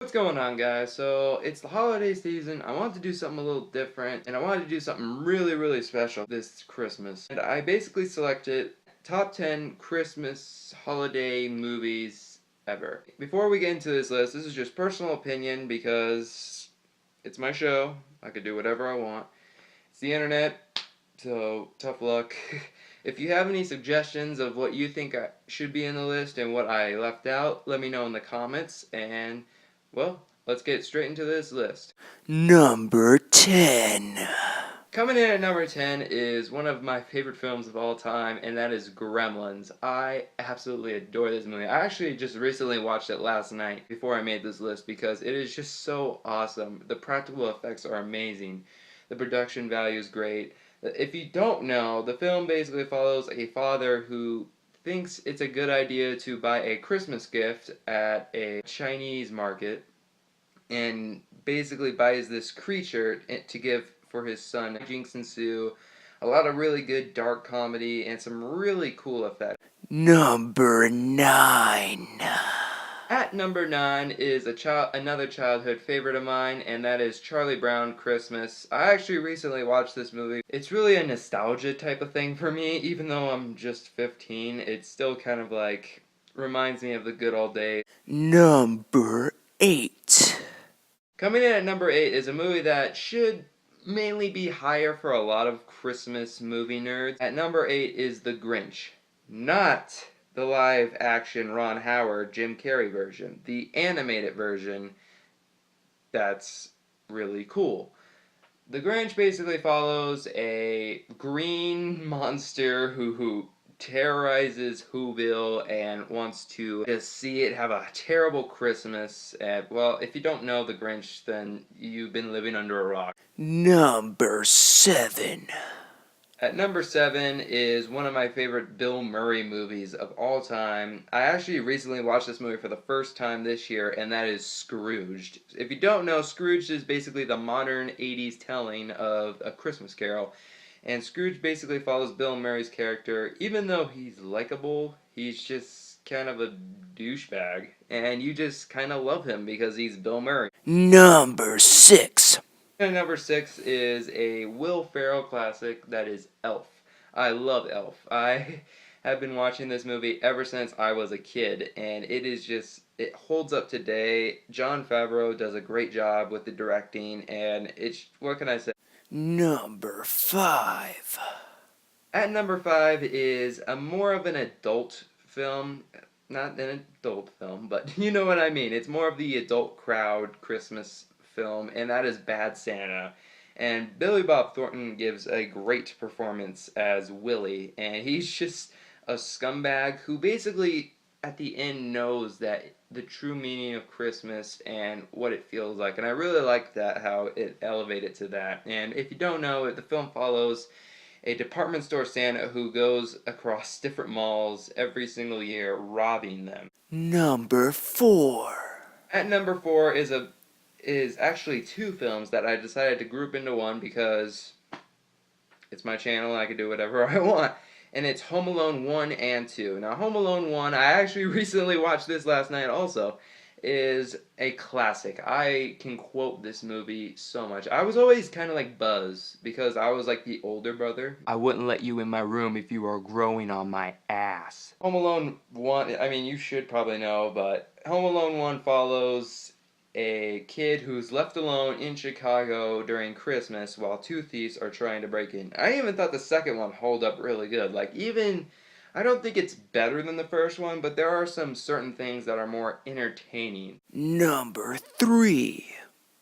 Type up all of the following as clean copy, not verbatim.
What's going on, guys? So it's the holiday season. I wanted to do something a little different, and I wanted to do something really special this Christmas. And I basically selected top 10 Christmas holiday movies ever. Before we get into this list, this is just personal opinion because it's my show. I could do whatever I want. It's the internet, so tough luck. If you have any suggestions of what you think should be in the list and what I left out, let me know in the comments. And, well, let's get straight into this list. Number 10. Coming in at number 10 is one of my favorite films of all time, and that is Gremlins. I absolutely adore this movie. I actually just recently watched it last night before I made this list because it is just so awesome. The practical effects are amazing. The production value is great. If you don't know, the film basically follows a father who thinks it's a good idea to buy a Christmas gift at a Chinese market and basically buys this creature to give for his son. Jinx ensue, a lot of really good dark comedy, and some really cool effects. Number 9. At number 9 is another childhood favorite of mine, and that is Charlie Brown Christmas. I actually recently watched this movie. It's really a nostalgia type of thing for me, even though I'm just 15. It still kind of like reminds me of the good old days. Number 8. Coming in at number 8 is a movie that should mainly be higher for a lot of Christmas movie nerds. At number 8 is The Grinch. Not the live action Ron Howard Jim Carrey version. The animated version that's really cool. The Grinch basically follows a green monster who terrorizes Whoville and wants to just see it have a terrible Christmas. And, well, if you don't know The Grinch, then you've been living under a rock. Number 7. At number 7 is one of my favorite Bill Murray movies of all time. I actually recently watched this movie for the first time this year, and that is Scrooged. If you don't know, Scrooge is basically the modern 80s telling of A Christmas Carol. And Scrooge basically follows Bill Murray's character. Even though he's likable, he's just kind of a douchebag. And you just kind of love him because he's Bill Murray. Number 6. And number 6 is a Will Ferrell classic that is Elf. I love Elf. I have been watching this movie ever since I was a kid, and it holds up today. Jon Favreau does a great job with the directing, and what can I say? Number 5. At number 5 is a more of an adult film. Not an adult film, but you know what I mean. It's more of the adult crowd Christmas film, and that is Bad Santa. And Billy Bob Thornton gives a great performance as Willie, and he's just a scumbag who basically at the end knows that the true meaning of Christmas and what it feels like. And I really like that, how it elevated to that. And if you don't know it, the film follows a department store Santa who goes across different malls every single year robbing them. Number 4. At number 4 is actually two films that I decided to group into one because it's my channel and I can do whatever I want. And it's Home Alone 1 and 2. Now, Home Alone 1, I actually recently watched this last night also, is a classic. I can quote this movie so much. I was always kind of like Buzz because I was like the older brother. I wouldn't let you in my room if you were growing on my ass. Home Alone 1, I mean, you should probably know, but Home Alone 1 follows a kid who's left alone in Chicago during Christmas while two thieves are trying to break in. I even thought the second one held up really good. I don't think it's better than the first one, but there are some certain things that are more entertaining. Number 3.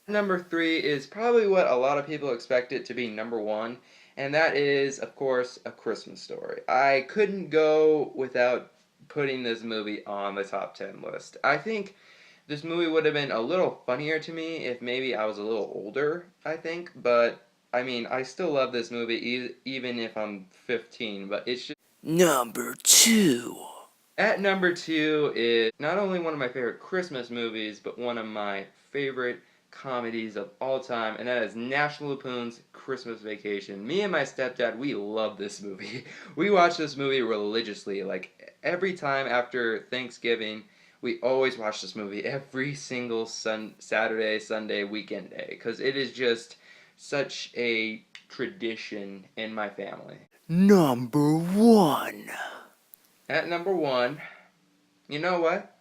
Number 3 is probably what a lot of people expect it to be number 1, and that is, of course, A Christmas Story. I couldn't go without putting this movie on the top 10 list. I think this movie would have been a little funnier to me if maybe I was a little older, I think, but I mean, I still love this movie even if I'm 15, but it's just... Number 2. At number 2 is not only one of my favorite Christmas movies, but one of my favorite comedies of all time, and that is National Lampoon's Christmas Vacation. Me and my stepdad, we love this movie. We watch this movie religiously. Like, every time after Thanksgiving, We always watch this movie every single Saturday, Sunday, weekend day, because it is just such a tradition in my family. Number 1. At number one, you know what?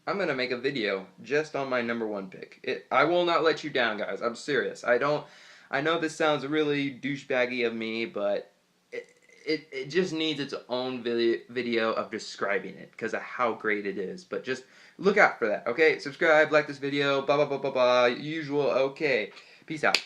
I'm gonna make a video just on my number one pick. I will not let you down, guys. I'm serious. I don't. I know this sounds really douchebaggy of me, but it just needs its own video of describing it because of how great it is. But just look out for that. Okay, subscribe, like this video, blah blah blah blah blah. Usual. Okay, peace out.